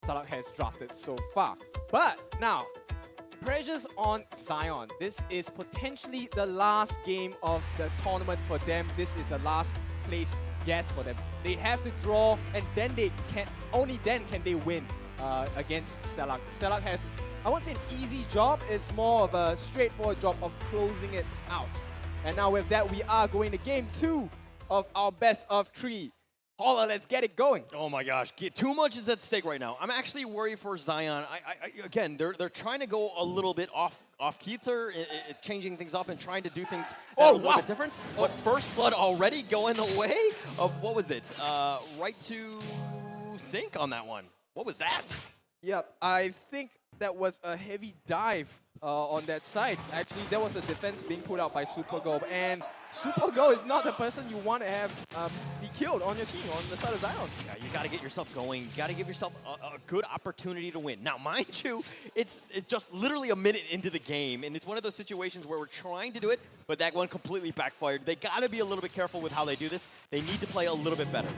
STELLARK has drafted so far. But now, pressure's on Zion. This is potentially the last game of the tournament for them. This is the last place guess for them. They have to draw, and then they can only then can they win against STELLARK. STELLARK has, I won't say an easy job. It's more of a straightforward job of closing it out. And now with that, we are going to game 2 of our best of 3. Holla, let's get it going. Oh my gosh, too much is at stake right now. I'm actually worried for Zion. Again, they're trying to go a little bit off kilter, changing things up and trying to do things that are a little bit different. But first blood already going the way of, what was it? Right to sink on that one. What was that? Yep, I think that was a heavy dive on that side. Actually, there was a defense being put out by Supergo, and Supergo is not the person you want to have be killed on your team, on the side of Zion. Yeah, you got to get yourself going. You got to give yourself a good opportunity to win. Now, mind you, it's just literally a minute into the game, and it's one of those situations where we're trying to do it, but that one completely backfired. They got to be a little bit careful with how they do this. They need to play a little bit better.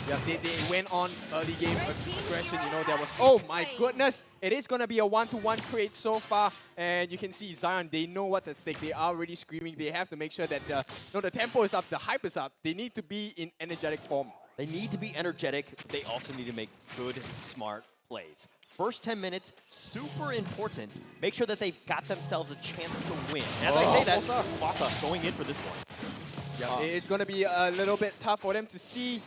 Yeah, they went on early game aggression. You know, there was, oh my goodness, it is going to be a 1-to-1 trade so far, and you can see Zion, they know what's at stake. They are already screaming. They have to make sure that the tempo is up, the hype is up. They need to be in energetic form. They need to be energetic. They also need to make good, smart plays. First 10 minutes, super important. Make sure that they've got themselves a chance to win. As I say that, Fossa going in for this one. Yeah, it's going to be a little bit tough for them to see.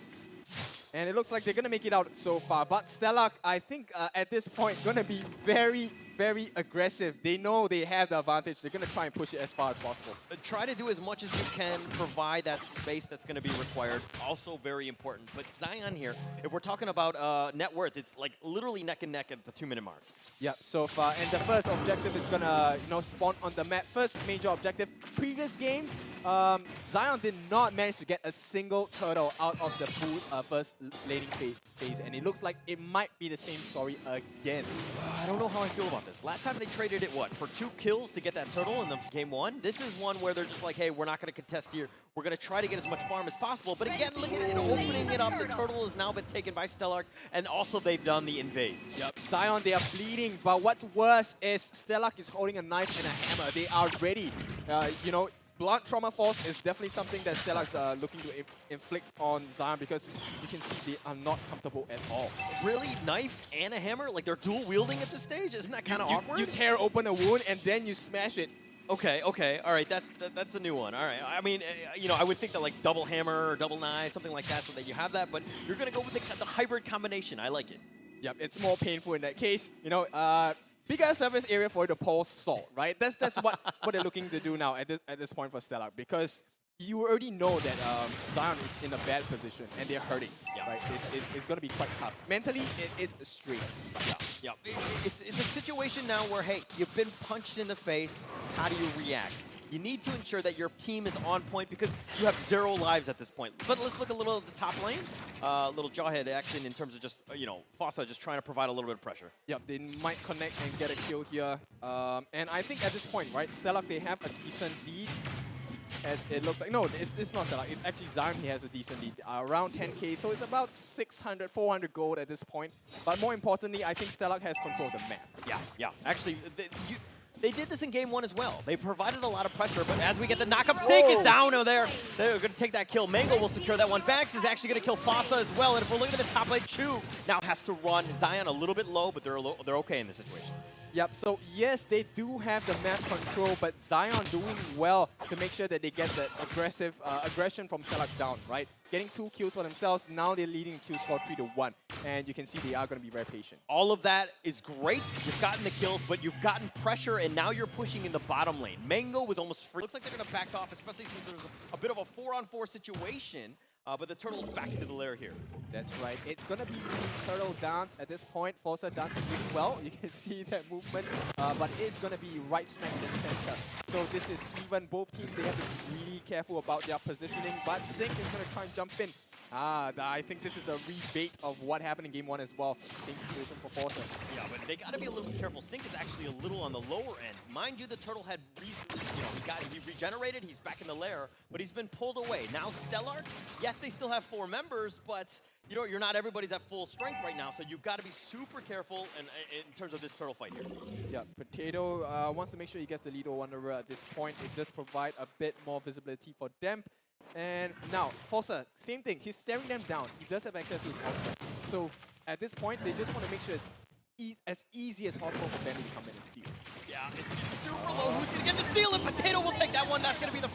And it looks like they're going to make it out so far. But STELLARK, I think at this point, going to be very, very aggressive. They know they have the advantage. They're going to try and push it as far as possible. Try to do as much as you can, provide that space that's going to be required. Also very important. But Zion here, if we're talking about net worth, it's like literally neck and neck at the 2-minute mark. Yeah, so far. And the first objective is going to spawn on the map. First major objective. Previous game, Zion did not manage to get a single turtle out of the full first laning phase. And it looks like it might be the same story again. I don't know how I feel about this. Last time they traded it, what, for 2 kills to get that turtle in the game 1? This is one where they're just like, hey, we're not going to contest here. We're going to try to get as much farm as possible. But again, look at it, opening it up. The turtle has now been taken by STELLARK, and also they've done the invade. Yep. Zion, they are bleeding, but what's worse is STELLARK is holding a knife and a hammer. They are ready. You know, Blood Trauma Force is definitely something that STELLARK looking to inflict on Zion, because you can see they are not comfortable at all. Really? Knife and a hammer? Like they're dual wielding at this stage? Isn't that kind of awkward? You tear open a wound and then you smash it. Okay, all right, that's a new one. All right, I mean, you know, I would think that like double hammer or double knife, something like that, so that you have that, but you're going to go with the hybrid combination. I like it. Yep, it's more painful in that case. You know, bigger surface area for you to pour salt, right? That's what they're looking to do now at this point for STELLARK, because you already know that Zion is in a bad position and they're hurting, right? It's going to be quite tough. Mentally, it is a strain. Yeah. It's a situation now where, hey, you've been punched in the face. How do you react? You need to ensure that your team is on point, because you have 0 lives at this point. But let's look a little at the top lane. Little jawhead action in terms of just, you know, Fossa just trying to provide a little bit of pressure. Yep, they might connect and get a kill here. And I think at this point, right, STELLARK, they have a decent lead. As it looks like, no, it's not STELLARK, it's actually Zion. He has a decent lead, around 10k, so it's about 600, 400 gold at this point. But more importantly, I think STELLARK has control of the map. Yeah. Actually, they did this in game 1 as well. They provided a lot of pressure, but as we get the knock-up, Sink is down over there. They're going to take that kill. Mango will secure that one. Banks is actually going to kill Fossa as well, and if we're looking at the top lane, Chu now has to run. Zion a little bit low, but they're okay in this situation. Yep, so yes, they do have the map control, but Zion doing well to make sure that they get that aggressive aggression from STELLARK down, right? Getting 2 kills for themselves, now they're leading kill score 3-1, and you can see they are going to be very patient. All of that is great. You've gotten the kills, but you've gotten pressure, and now you're pushing in the bottom lane. Mango was almost free. Looks like they're going to back off, especially since there's a bit of a 4-on-4 situation. But the turtle's back into the lair here. That's right. It's going to be turtle dance at this point. Fossa dancing really well. You can see that movement. But it's going to be right smack in the center. So this is even. Both teams, they have to be really careful about their positioning. But Sink is going to try and jump in. I think this is a rebate of what happened in game 1 as well. Same situation for Forza. Yeah, but they got to be a little bit careful. Sync is actually a little on the lower end. Mind you, the turtle had, he regenerated. He's back in the lair, but he's been pulled away. Now STELLARK, yes, they still have 4 members, but you're not everybody's at full strength right now, so you've got to be super careful in terms of this turtle fight here. Yeah, Potato wants to make sure he gets the lead over Wanderer at this point. It does provide a bit more visibility for them. And now, Forza, same thing. He's staring them down. He does have access to his ultimate. So at this point, they just want to make sure it's as easy as possible for them to come in and steal. Yeah, it's super low. Who's going to get the steal? And Potato will take that one. That's going to be the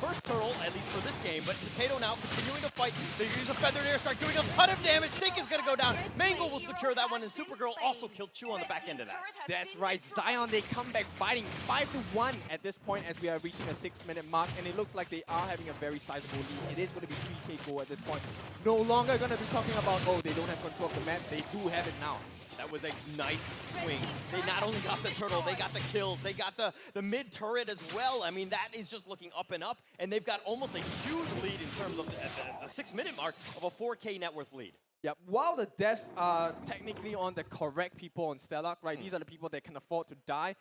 first turtle, at least for this game. But Potato now continuing to fight. They use a Feathered Air Strike, doing a ton of damage. Sync is going to go down. Mango will secure that one, and Supergirl also killed Chu on the back end of that. That's right. Zion, they come back fighting 5-1 at this point as we are reaching a 6-minute mark. And it looks like they are having a very sizable lead. It is going to be 3K goal at this point. No longer going to be talking about, oh, they don't have control of the map. They do have it now. That was a nice swing. They not only got the turtle, they got the kills, they got the mid turret as well. I mean, that is just looking up and up, and they've got almost a huge lead in terms of the 6-minute mark of a 4K net worth lead. Yeah, while the deaths are technically on the correct people on STELLARK, right? These are the people that can afford to die.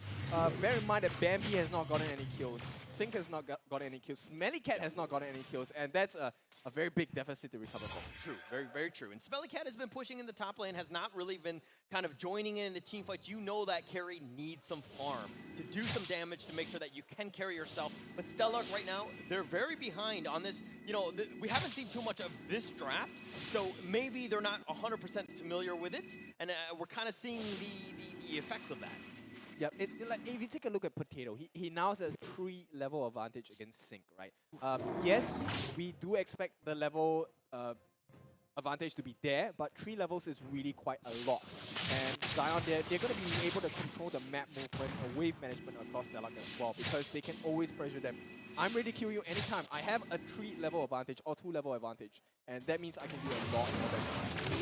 Bear in mind that Bambi has not gotten any kills. Sync has not gotten any kills. Smelly Cat has not gotten any kills, and that's a very big deficit to recover from. True, very, very true. And Smelly Cat has been pushing in the top lane, has not really been kind of joining in the team fights. You know that carry needs some farm to do some damage to make sure that you can carry yourself. But STELLARK right now, they're very behind on this. We haven't seen too much of this draft, so maybe they're not 100% familiar with it, and we're kind of seeing the effects of that. Yeah, like, if you take a look at Potato, he now has a 3 level advantage against Sync, right? Yes, we do expect the level advantage to be there, but 3 levels is really quite a lot. And Zion, they're going to be able to control the map movement and wave management across STELLARK as well, because they can always pressure them. I'm ready to kill you anytime. I have a 3 level advantage or 2 level advantage, and that means I can do a lot more than.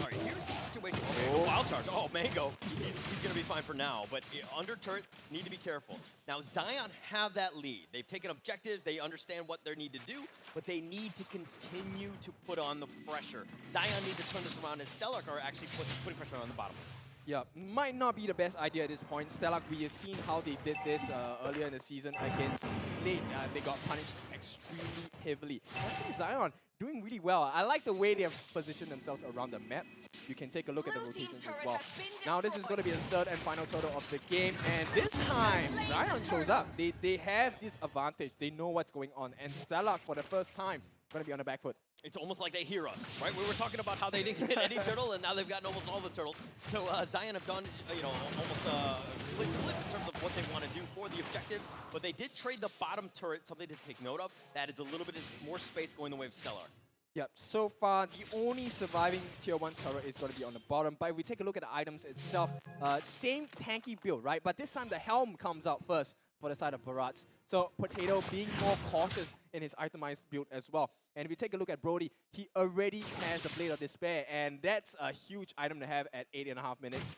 All right, here's the situation. Okay, wild charge. Oh, Mango, he's going to be fine for now, but under turret, need to be careful. Now, Zion have that lead. They've taken objectives. They understand what they need to do, but they need to continue to put on the pressure. Zion needs to turn this around, and STELLARK are actually putting pressure on the bottom. Yeah, might not be the best idea at this point. STELLARK, we have seen how they did this earlier in the season against Slate. They got punished extremely heavily. I think Zion doing really well. I like the way they have positioned themselves around the map. You can take a look at the rotations as well. Now this is going to be the 3rd and final turtle of the game, and this time Zion shows up. They have this advantage. They know what's going on, and STELLARK for the first time going to be on the back foot. It's almost like they hear us, right? We were talking about how they didn't get any turtle, and now they've gotten almost all the turtles. So Zion have done, almost flip in terms of what they want to do for the objectives. But they did trade the bottom turret, something to take note of. That is a little bit more space going the way of STELLARK. Yep, so far the only surviving tier 1 turret is going to be on the bottom. But if we take a look at the items itself, same tanky build, right? But this time the helm comes out first for the side of Barats. So Potato being more cautious in his itemized build as well. And if you take a look at Brody, he already has the Blade of Despair, and that's a huge item to have at 8.5 minutes.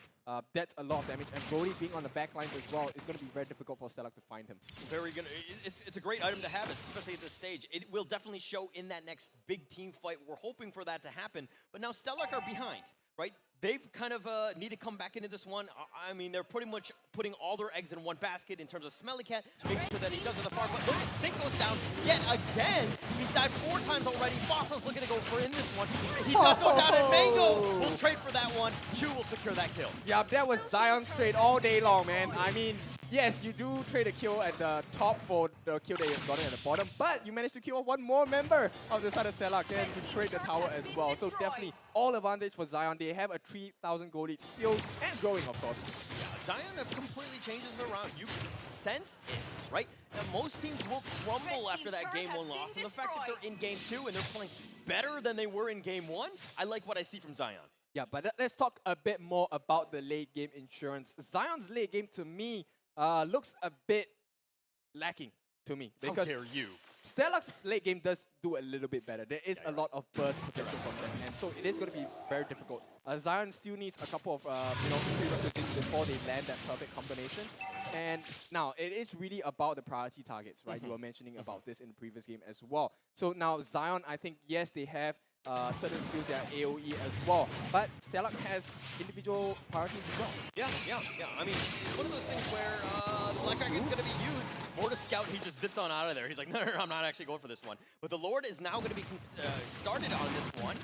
That's a lot of damage, and Brody being on the back lines as well is going to be very difficult for STELLARK to find him. Very good. It's a great item to have, especially at this stage. It will definitely show in that next big team fight. We're hoping for that to happen, but now STELLARK are behind, right? They've kind of need to come back into this one. I mean, they're pretty much putting all their eggs in one basket in terms of Smelly Cat, making sure that he does it the far. But look at Sync goes down yet again. He's died 4 times already. Bossa's looking to go for in this one. He does go down, and Mango will trade for that one. Chu will secure that kill. Yeah, that was Zion's trade all day long, man. I mean, yes, you do trade a kill at the top for the kill that you've gotten at the bottom, but you managed to kill one more member of the side of STELLARK, and you trade the tower as well. So definitely all advantage for Zion. They have a 3,000 gold lead still, and growing, of course. Yeah, Zion have completely changed this around. You can sense it, right? Now, most teams will crumble after that game 1 loss, and the fact that they're in game 2 and they're playing better than they were in game 1, I like what I see from Zion. Yeah, but let's talk a bit more about the late game insurance. Zion's late game, to me, looks a bit lacking to me. Because how dare you? STELLARK's late game does do a little bit better. There is a lot of burst potential from them, and so it is going to be very difficult. Zion still needs a couple of prerequisites before they land that perfect combination. And now it is really about the priority targets, right? You were mentioning about this in the previous game as well. So now Zion, I think yes, they have certain skills that are AoE as well. But STELLARK has individual priorities as well. Yeah. I mean, one of those things where the Black Dragon's going to be used more to scout. He just zips on out of there. He's like, no, I'm not actually going for this one. But the Lord is now going to be started on this one.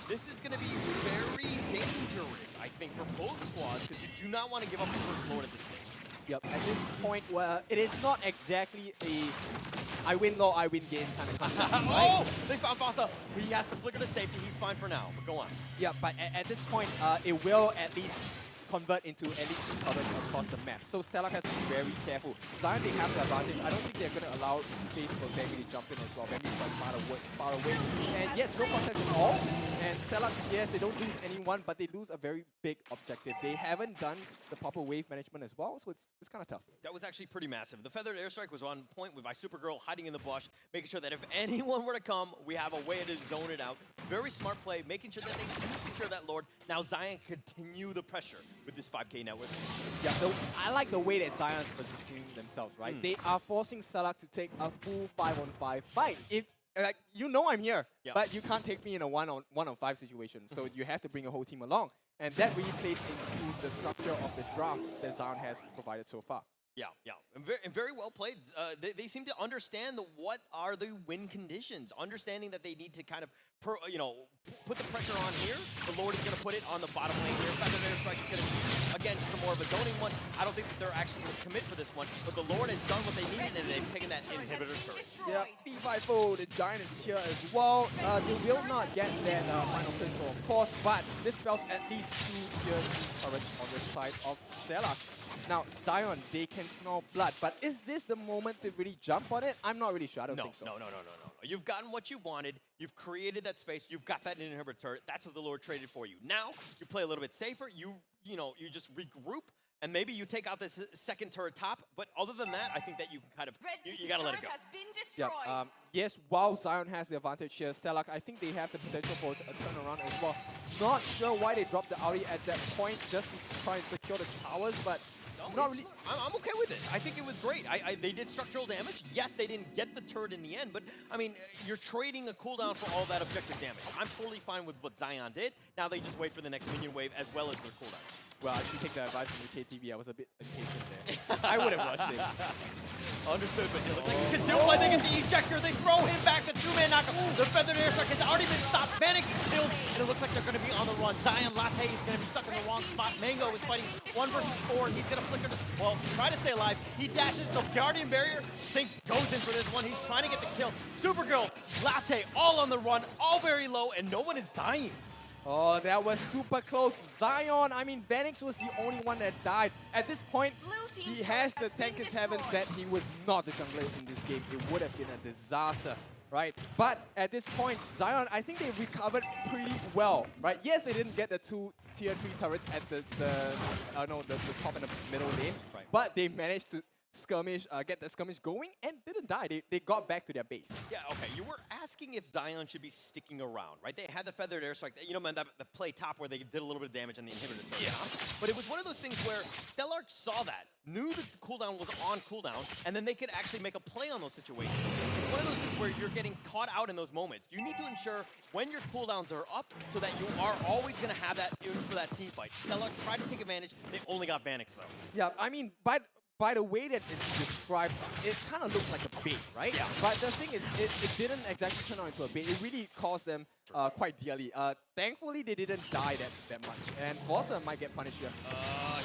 This is going to be very dangerous, I think, for both squads, because you do not want to give up the first Lord at this stage. Yep, at this point, where it is not exactly a I win low, I win game kind of concept, right? Oh! They found Fossa. He has to flicker to safety. He's fine for now, but go on. Yeah, but at this point, it will at least convert into at least 2 coverage across the map. So STELLARK has to be very careful. Zion, they have the advantage. I don't think they're going to allow space for Bambi to jump in as well. Bambi is quite far away. And yes, no context at all. And STELLARK, yes, they don't lose anyone, but they lose a very big objective. They haven't done the proper wave management as well, so it's kind of tough. That was actually pretty massive. The feathered airstrike was on point by Supergirl hiding in the bush, making sure that if anyone were to come, we have a way to zone it out. Very smart play, making sure that they do secure that Lord. Now Zion continue the pressure with this 5K network. Yeah, so I like the way that Zion's positioning themselves, right? They are forcing STELLARK to take a full 5-on-5 fight. If like you know I'm here, but you can't take me in a 1-on-5 situation. So you have to bring your whole team along. And that really plays into the structure of the draft that Zion has provided so far. Yeah. And very well played. They seem to understand what are the win conditions, understanding that they need to kind of, put the pressure on here. The Lord is going to put it on the bottom lane here. Feather Airstrike is going to be, again, just more of a zoning one. I don't think that they're actually going to commit for this one, but the Lord has done what they needed, and they've taken that inhibitor turret. Yeah, B5-0, the Giant is here as well. They will not get that final pistol, of course, but this spells at least 2 tier 3 turrets on the side of STELLARK. Now, Zion, they can smell blood, but is this the moment to really jump on it? I'm not really sure. I don't think so. No. You've gotten what you wanted. You've created that space. You've got that inhibitor turret. That's what the Lord traded for you. Now, you play a little bit safer. You just regroup, and maybe you take out this second turret top. But other than that, I think that you can kind of, you got to let it go. Has been destroyed. Yeah, yes, while Zion has the advantage here, STELLARK, I think they have the potential for a turnaround as well. Not sure why they dropped the Audi at that point, just to try and secure the towers, but not really. I'm okay with it. I think it was great. They did structural damage. Yes, they didn't get the turret in the end, but I mean, you're trading a cooldown for all that objective damage. I'm totally fine with what Zion did. Now they just wait for the next minion wave as well as their cooldown. Well, I should take the advice from UKTV. I was a bit impatient there. I would have rushed it. Understood, but it looks like he can still play. They get the ejector. They throw him back. The 2-man knockup. The feathered airstrike has already been stopped. Panic is killed, and it looks like they're going to be on the run. Zion Latte is going to be stuck in the wrong spot. Mango is fighting 1 versus 4, and he's going to flicker to, well, try to stay alive. He dashes the Guardian Barrier. Sync goes in for this one. He's trying to get the kill. Supergirl, Latte, all on the run, all very low, and no one is dying. Oh, that was super close. Zion, I mean, Vanix was the only one that died. At this point, he has the Tankus Heavens that he was not the jungler in this game. It would have been a disaster, right? But at this point, Zion, I think they recovered pretty well, right? Yes, they didn't get the 2 tier 3 turrets at the top and the middle lane, but they managed to skirmish, get the skirmish going, and didn't die. They got back to their base. Yeah, okay. You were asking if Zion should be sticking around, right? They had the feathered airstrike, the play top where they did a little bit of damage on the inhibitor. Yeah. But it was one of those things where STELLARK saw that, knew that the cooldown was on cooldown, and then they could actually make a play on those situations. It's one of those things where you're getting caught out in those moments. You need to ensure when your cooldowns are up so that you are always going to have that in for that team fight. STELLARK tried to take advantage. They only got Vanix, though. Yeah, I mean, by the way that it's described, it kind of looks like a bait, right? Yeah. But the thing is, it didn't exactly turn out into a bait. It really cost them quite dearly. Thankfully, they didn't die that much. And Fossa might get punished here.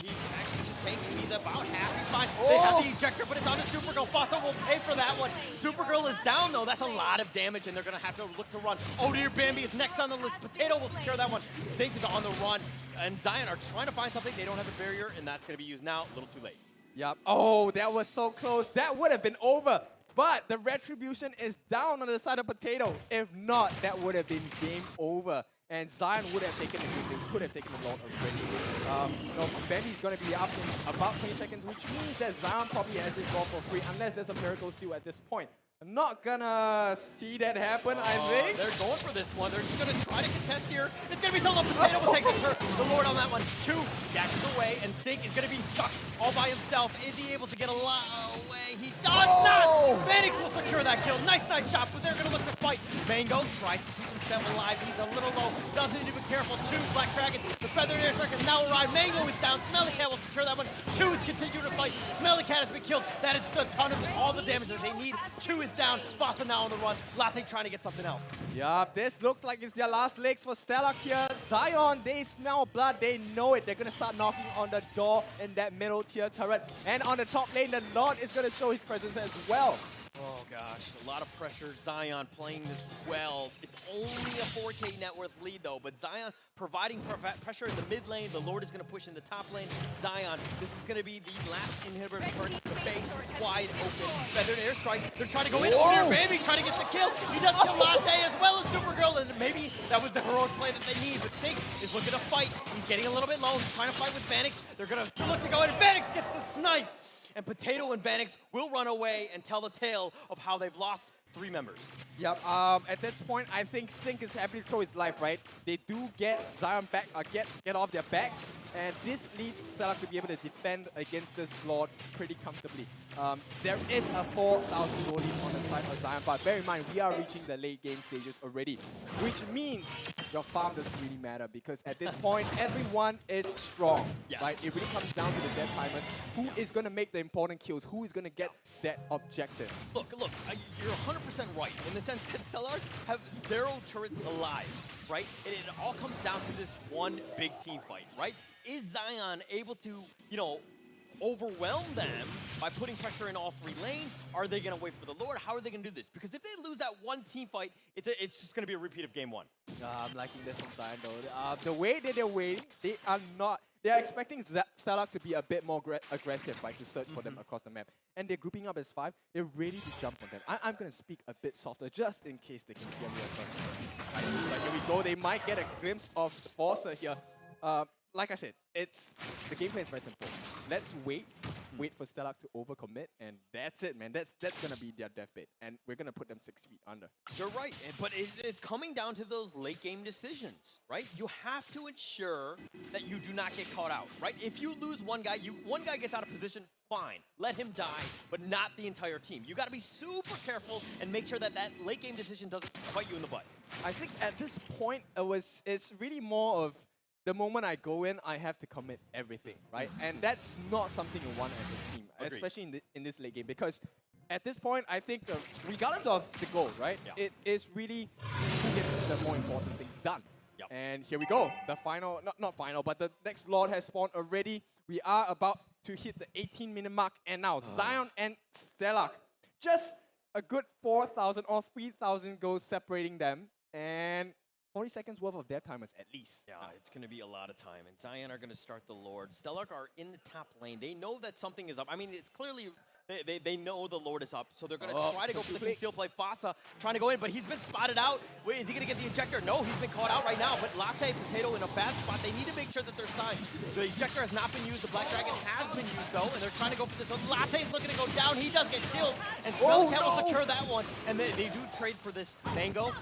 He's actually just tanking. He's about half. He's fine. They have the ejector, but it's on to Supergirl. Fossa will pay for that one. Supergirl is down, though. That's a lot of damage, and they're going to have to look to run. Oh, dear, Bambi is next on the list. Potato will secure that one. Zink is on the run. And Zion are trying to find something. They don't have a barrier, and that's going to be used now. A little too late. Yep. Oh, that was so close. That would have been over. But the retribution is down on the side of Potato. If not, that would have been game over. And Zion would have taken the game. Could have taken the Lord already. Bendy's going to be up in about 20 seconds, which means that Zion probably has it gone for free, unless there's a miracle steal at this point. I'm not gonna see that happen, I think. They're going for this one. They're just going to try to contest here. It's going to be solo. Potato will take the Lord on that one. 2 dashes away, and Sink is going to be stuck all by himself. Is he able to get a lot away? He does not! Phoenix will secure that kill. Nice shot, but they're going to look to fight. Mango tries to keep himself alive. He's a little low. Doesn't need to be careful. 2, Black Dragon. The Feathered Air Strike has now arrived. Mango is down. Smelly Cat will secure that one. 2 is continuing to fight. Smelly Cat has been killed. That is a ton of all the damage that they need. 2 is down. Vasa now on the run. Latte trying to get something else. Yup, this looks like it's their last legs for STELLARK here. Zion, they smell blood, they know it. They're gonna start knocking on the door in that middle tier turret. And on the top lane, the Lord is gonna show his presence as well. Oh gosh, a lot of pressure. Zion playing this well. It's only a 4K net worth lead though, but Zion providing pressure in the mid lane. The Lord is going to push in the top lane. Zion, this is going to be the last inhibitor turn. The base is wide open. Feathered Air Strike. They're trying to go in. Oh, baby, trying to get the kill. He does kill Latte as well as Supergirl, and maybe that was the heroic play that they need. But Sink is looking to fight. He's getting a little bit low. He's trying to fight with Vanix. They're going to look to go in. Vanix gets the snipe. And Potato and Vanix will run away and tell the tale of how they've lost 3 members. Yep, at this point, I think Sink is happy to throw his life, right? They do get Zion back, get off their backs, and this leads STELLARK to be able to defend against this Lord pretty comfortably. There is a 4,000 gold lead on the side of Zion, but bear in mind, we are reaching the late game stages already, which means your farm doesn't really matter, because at this point, everyone is strong, right? It really comes down to the death timers. Who is going to make the important kills? Who is going to get that objective? Look, you're 100% right in the sense that STELLARK have 0 turrets alive, right? And it all comes down to this one big team fight, right? Is Zion able to, overwhelm them by putting pressure in all 3 lanes? Are they going to wait for the Lord? How are they going to do this? Because if they lose that one team fight, it's just going to be a repeat of game 1. I'm liking this from Zion though. The way that they're waiting, they are expecting STELLARK to be a bit more aggressive, right, to search for them across the map. And they're grouping up as 5. They're ready to jump on them. I'm going to speak a bit softer just in case they can hear me across the map. Here we go. They might get a glimpse of Forcer here. Like I said, the gameplay is very simple. Let's wait for STELLARK to overcommit, and that's it, man. That's gonna be their deathbait, and we're gonna put them 6 feet under. You're right, but it's coming down to those late game decisions, right? You have to ensure that you do not get caught out, right? If you lose one guy gets out of position, fine, let him die, but not the entire team. You got to be super careful and make sure that late game decision doesn't bite you in the butt. I think at this point, it's really more of the moment I go in, I have to commit everything, right? And that's not something you want as a team, especially in this late game, because at this point, I think regardless of the goal, right? It is really who gets the more important things done. And here we go. The final, not final, but the next Lord has spawned already. We are about to hit the 18-minute mark, and now Zion and STELLARK, just a good 4,000 or 3,000 goals separating them, and 40 seconds worth of death timers at least. Yeah, it's going to be a lot of time. And Zion are going to start the Lord. STELLARK are in the top lane. They know that something is up. I mean, it's clearly They know the Lord is up, so they're going to try to go for the conceal play. Fasa trying to go in, but he's been spotted out. Wait, is he going to get the ejector? No, he's been caught out right now, but Latte, Potato in a bad spot. They need to make sure that they're signed. The ejector has not been used. The Black Dragon has been used, though, and they're trying to go for this. So Latte's looking to go down. He does get killed, and STELLARK will secure that one. And they do trade for this Mango.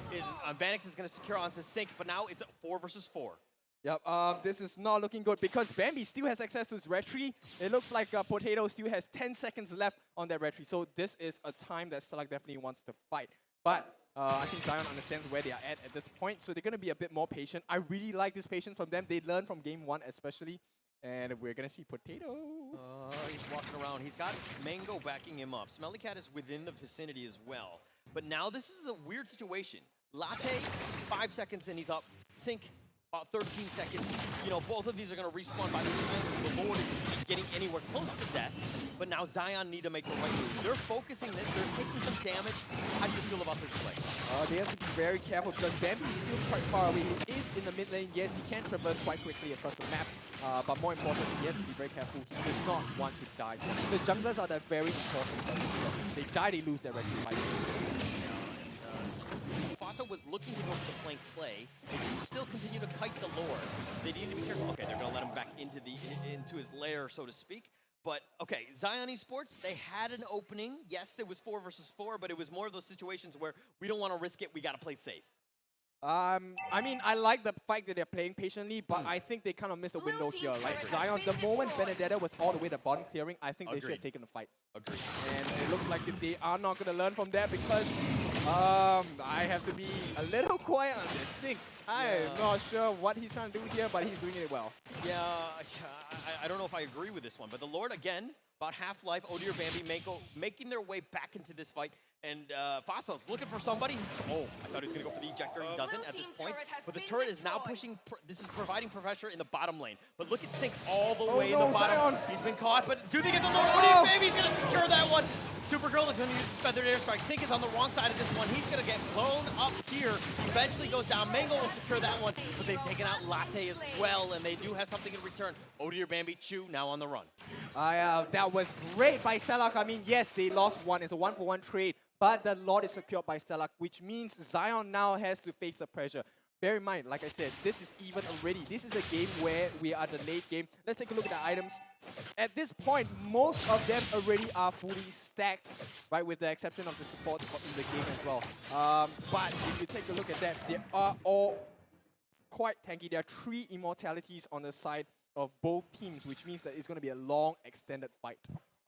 Vanix is going to secure onto Sink, but now it's 4 versus 4. Yep, this is not looking good because Bambi still has access to his red tree. It looks like Potato still has 10 seconds left on that red tree. So this is a time that STELLARK definitely wants to fight. But I think Zion understands where they are at this point. So they're going to be a bit more patient. I really like this patience from them. They learned from game 1 especially. And we're going to see Potato. He's walking around. He's got Mango backing him up. Smelly Cat is within the vicinity as well. But now this is a weird situation. Latte, 5 seconds and he's up. Sink, about 13 seconds. You know, both of these are going to respawn by the time the Lord is getting anywhere close to death. But now Zion need to make the right move. They're focusing this. They're taking some damage. How do you feel about this play? They have to be very careful because Bambi is still quite far away. He is in the mid lane. Yes, he can traverse quite quickly across the map. But more importantly, he has to be very careful. He does not want to die. The junglers are the very important thing. They die, they lose their red fight. Fasa was looking to go for the flank play. They do still continue to kite the Lord. They need to be careful. Okay, they're going to let him back into his lair, so to speak. But, okay, Zion Esports, they had an opening. Yes, there was 4 versus 4, but it was more of those situations where we don't want to risk it. We got to play safe. I mean, I like the fact that they're playing patiently, but I think they kind of missed a window here. Like Zion, the moment Benedetta was all the way to bottom clearing, I think they should have taken the fight. Agreed. And it looks like that they are not going to learn from that because I have to be a little quiet on this. Sync. I'm not sure what he's trying to do here, but he's doing it well. Yeah, I don't know if I agree with this one, but the Lord, again, about half-life, Odir, Bambi, Mako, making their way back into this fight. And Fasa's looking for somebody. Oh, I thought he was going to go for the ejector. He doesn't at this point. But the turret is now pushing. This is providing pressure in the bottom lane. But look at Sync all the way in the bottom. Zion. He's been caught, but do they get the Lord? Oh, baby, he's going to secure that one. Supergirl is going to use feathered airstrike. Sync is on the wrong side of this one. He's going to get blown up here. Eventually goes down. Mango will secure that one. But they've taken out Latte as well, and they do have something in return. Odir, Bambi, Chu now on the run. That was great by STELLARK. I mean, yes, they lost one. It's a 1-for-1 trade. But the Lord is secured by STELLARK, which means Zion now has to face the pressure. Bear in mind, like I said, this is even already. This is a game where we are the late game. Let's take a look at the items. At this point, most of them already are fully stacked, right, with the exception of the support in the game as well. But if you take a look at that, they are all quite tanky. There are 3 immortalities on the side of both teams, which means that it's going to be a long, extended fight.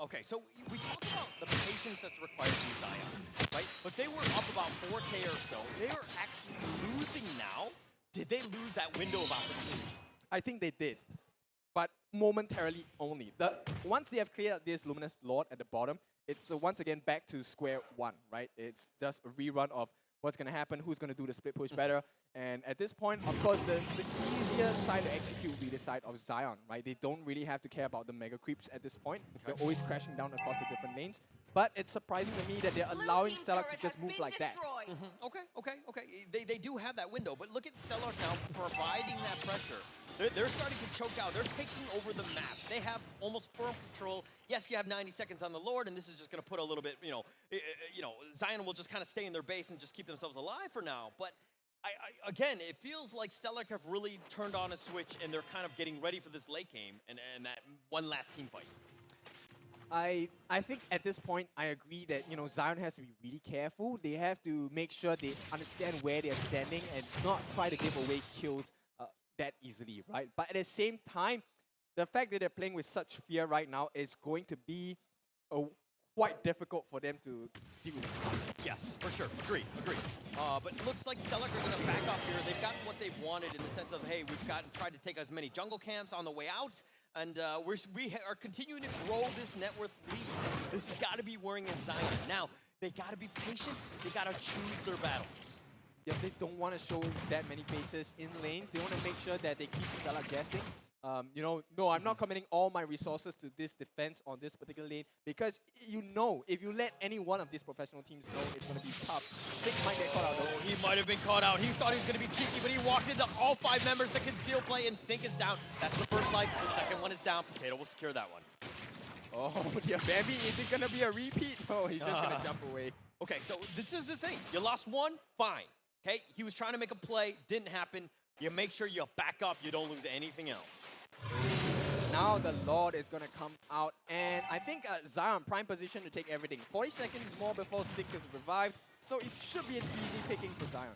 Okay, so we talked about the patience that's required from Zion, right? But they were up about 4K or so. They are actually losing now. Did they lose that window of opportunity? I think they did, but momentarily only. Once they have cleared this Luminous Lord at the bottom, it's once again back to square one, right? It's just a rerun of what's going to happen, who's going to do the split push better. And at this point, of course, the easier side to execute will be the side of Zion, right? They don't really have to care about the mega creeps at this point. They're always crashing down across the different lanes. But it's surprising to me that they're allowing STELLARK to just move like that. Okay. They do have that window, but look at STELLARK now providing that pressure. They're starting to choke out. They're taking over the map. They have almost firm control. Yes, you have 90 seconds on the Lord, and this is just going to put a little bit, Zion will just kind of stay in their base and just keep themselves alive for now. But again, it feels like STELLARK have really turned on a switch, and they're kind of getting ready for this late game and that one last team fight. I think at this point, I agree that, Zion has to be really careful. They have to make sure they understand where they're standing and not try to give away kills that easily, right? But at the same time, the fact that they're playing with such fear right now is going to be quite difficult for them to deal with. Yes, for sure. Agreed. But it looks like STELLARK are going to back off here. They've gotten what they've wanted in the sense of, hey, we've tried to take as many jungle camps on the way out, and we are continuing to grow this net worth lead. This has got to be worrying as Zion. Now, they got to be patient. They got to choose their battles. Yeah, they don't want to show that many faces in lanes. They want to make sure that they keep STELLARK guessing. No, I'm not committing all my resources to this defense on this particular lane because if you let any one of these professional teams know, it's going to be tough. Sync might get caught out though. He might have been caught out. He thought he was going to be cheeky, but he walked into all 5 members that conceal play, and Sync is down. That's the first life. The second one is down. Potato will secure that one. Oh, yeah, Bambi, is it going to be a repeat? No, he's just going to jump away. Okay, so this is the thing. You lost one, fine. Okay, he was trying to make a play, didn't happen. You make sure you back up, you don't lose anything else. Now the Lord is going to come out, and I think Zion prime position to take everything. 40 seconds more before Sync is revived, so it should be an easy picking for Zion.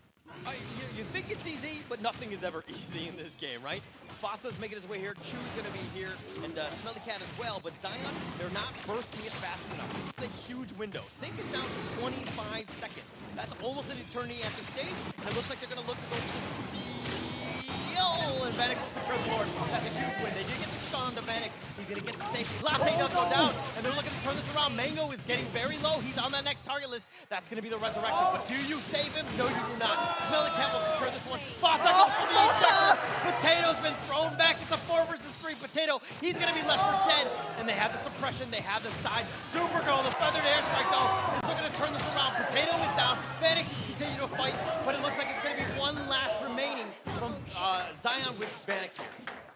You think it's easy, but nothing is ever easy in this game, right? Fasa's making his way here, Chu's going to be here, and Smelly Cat as well, but Zion, they're not bursting it fast enough. It's a huge window. Sync is down to 25 seconds. That's almost an eternity at the stage, and it looks like they're going to look to go for the steal, and Vanix will secure the Lord. That's a huge win. They did get the stun onto Vanix. He's going to get the safety. Latte does go down, and they're looking to turn this around. Mango is getting very low. He's on that next target list. That's going to be the resurrection, but do you save him? No, you do not. Smelly Cat will secure this one. Fasa goes for the ejector. Potato's been thrown back. It's a 4 versus 3. Potato, he's going to be left for dead, and they have the suppression. They have the side. Supergirl, the feathered airstrike, though, is looking to turn this around. Potato is down. Vanix is continuing to fight, but it looks like it's going to be one last remaining from Zion with Vanix here.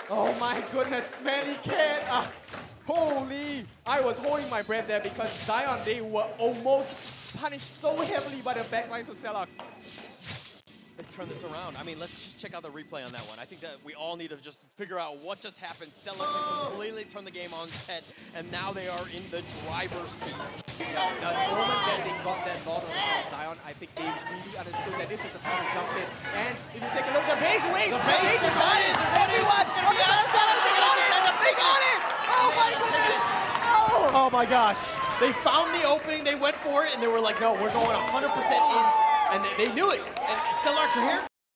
Oh my goodness, Smelly Cat! Holy! I was holding my breath there because Zion, they were almost punished so heavily by the backlines of STELLARK. turn this around. I mean, let's just check out the replay on that one. I think that we all need to just figure out what just happened. STELLARK can completely turn the game on its head, and now they are in the driver's seat. The moment that they got that ball on Zion, I think they really understood that this was the time to jump in. And if you take a look, the base wing! The base is on it! Everyone! On the other side, they got it! They got it! Oh my goodness! Oh! Oh my gosh. They found the opening, they went for it, and they were like, no, we're going 100% in. And they knew it. And STELLARK here.